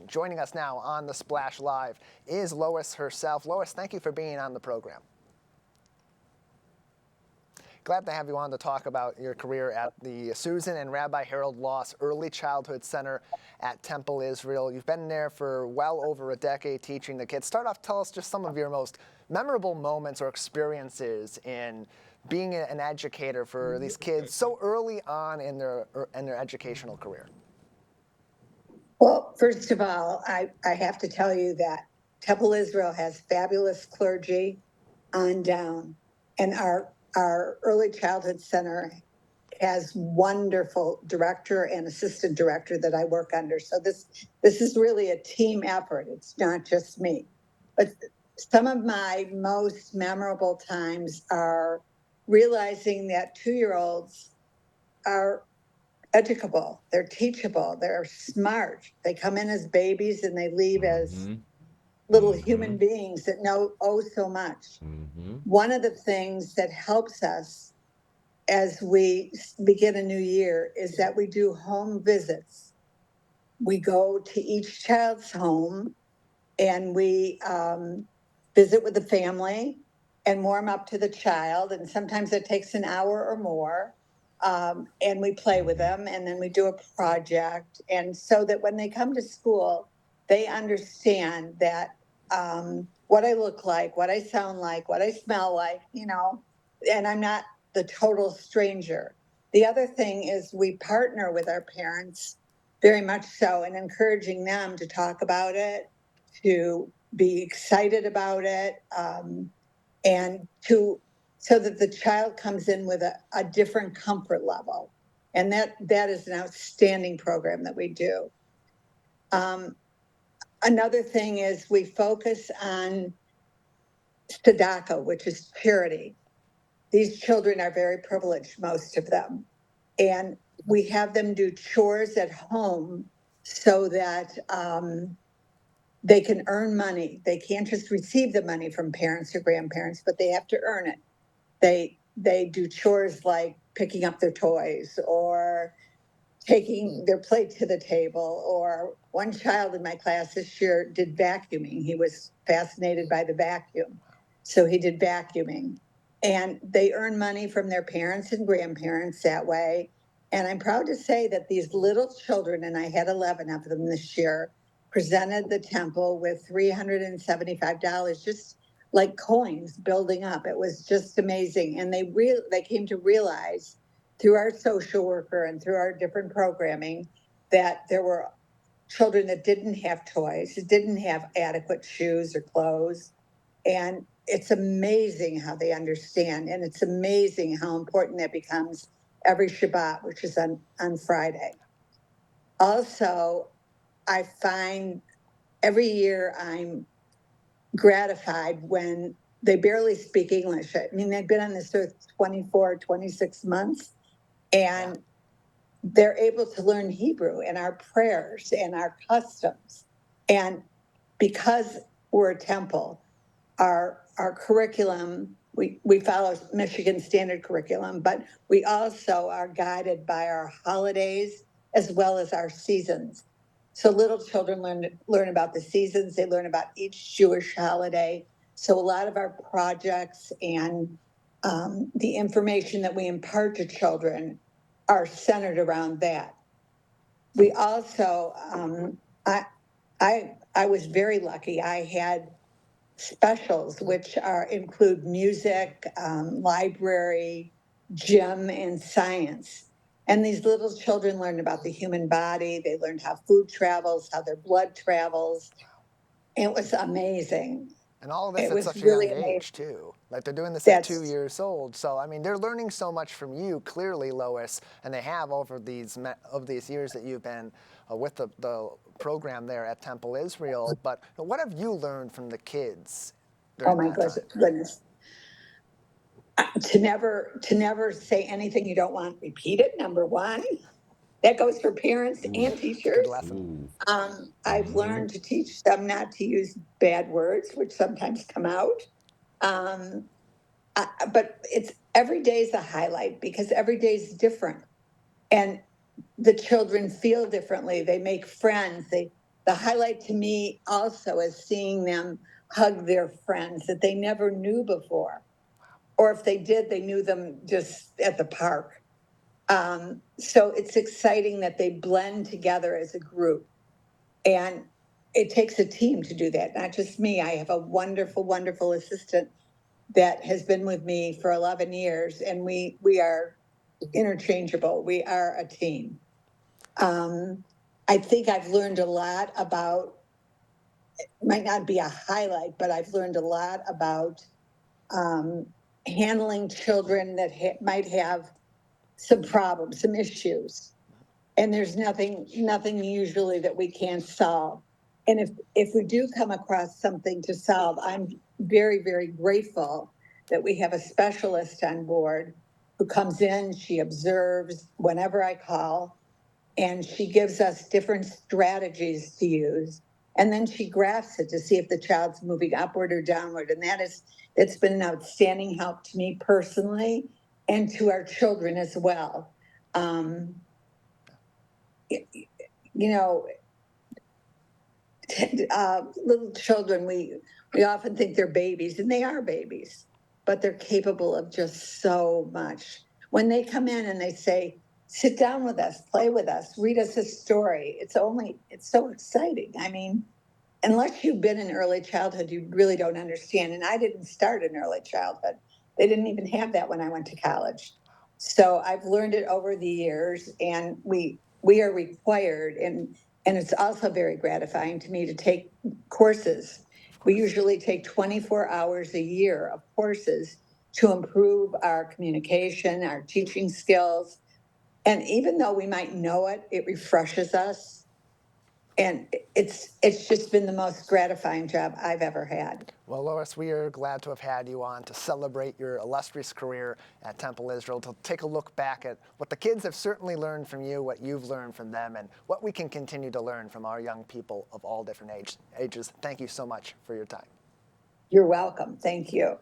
Joining us now on the Splash Live is Lois herself. Lois, thank you for being on the program. Glad to have you on to talk about your career at the Susan and Rabbi Harold Loss Early Childhood Center at Temple Israel. You've been there for well over a decade teaching the kids. Start off, tell us just some of your most memorable moments or experiences in being an educator for these kids so early on in their educational career. Well, first of all, I have to tell you that Temple Israel has fabulous clergy on down, and our early childhood center has wonderful director and assistant director that I work under. So this is really a team effort. It's not just me. But some of my most memorable times are realizing that 2-year-olds are educable, they're teachable, they're smart. They come in as babies and they leave as little human beings that know so much. One of the things that helps us as we begin a new year is that we do home visits. We go to each child's home and we visit with the family and warm up to the child. And sometimes it takes an hour or more. And we play with them, and then we do a project. And so that when they come to school, they understand that what I look like, what I sound like, what I smell like, and I'm not the total stranger. The other thing is we partner with our parents very much so, and encouraging them to talk about it, to be excited about it, and so that the child comes in with a different comfort level. And that is an outstanding program that we do. Another thing is we focus on tzedakah, which is charity. These children are very privileged, most of them. And we have them do chores at home so that they can earn money. They can't just receive the money from parents or grandparents, but they have to earn it. They do chores like picking up their toys or taking their plate to the table. Or one child in my class this year did vacuuming. He was fascinated by the vacuum, so he did vacuuming. And they earn money from their parents and grandparents that way. And I'm proud to say that these little children, and I had 11 of them this year, presented the temple with $375, just like coins building up. It was just amazing. And they came to realize through our social worker and through our different programming that there were children that didn't have toys, didn't have adequate shoes or clothes. And it's amazing how they understand. And it's amazing how important that becomes every Shabbat, which is on Friday. Also, I find every year I'm gratified when they barely speak English. I mean, they've been on this earth 24, 26 months, and they're able to learn Hebrew and our prayers and our customs. And because we're a temple, our curriculum, we follow Michigan standard curriculum, but we also are guided by our holidays as well as our seasons. So little children learn about the seasons. They learn about each Jewish holiday. So a lot of our projects and the information that we impart to children are centered around that. We also, I was very lucky. I had specials, which include music, library, gym, and science. And these little children learned about the human body. They learned how food travels, how their blood travels. It was amazing. And all of this It at was such a really young amazing. age, too. Like, they're doing this at 2 That's years old. So, I mean, they're learning so much from you, clearly, Lois, and they have over these years that you've been with the program there at Temple Israel. But what have you learned from the kids oh during my that time? goodness. To never say anything you don't want repeated, number one. That goes for parents and teachers. Good lesson. I've learned to teach them not to use bad words, which sometimes come out. But it's every day is a highlight because every day is different. And the children feel differently. They make friends. the highlight to me also is seeing them hug their friends that they never knew before. Or if they did, they knew them just at the park. So it's exciting that they blend together as a group. And it takes a team to do that, not just me. I have a wonderful, wonderful assistant that has been with me for 11 years, and we are interchangeable. We are a team. I think I've learned a lot about, it might not be a highlight, but I've learned a lot about handling children that might have some problems, some issues. And there's nothing usually that we can't solve. And if we do come across something to solve, I'm very, very grateful that we have a specialist on board who comes in, she observes whenever I call, and she gives us different strategies to use. And then she graphs it to see if the child's moving upward or downward. And it's been an outstanding help to me personally and to our children as well. You know, little children, we often think they're babies, and they are babies, but they're capable of just so much. When they come in and they say, sit down with us, play with us, read us a story, it's so exciting. I mean, unless you've been in early childhood, you really don't understand. And I didn't start in early childhood. They didn't even have that when I went to college. So I've learned it over the years, and we are required, and it's also very gratifying to me to take courses. We usually take 24 hours a year of courses to improve our communication, our teaching skills. And even though we might know it, it refreshes us. And it's just been the most gratifying job I've ever had. Well, Lois, we are glad to have had you on to celebrate your illustrious career at Temple Israel, to take a look back at what the kids have certainly learned from you, what you've learned from them, and what we can continue to learn from our young people of all different ages. Thank you so much for your time. You're welcome. Thank you.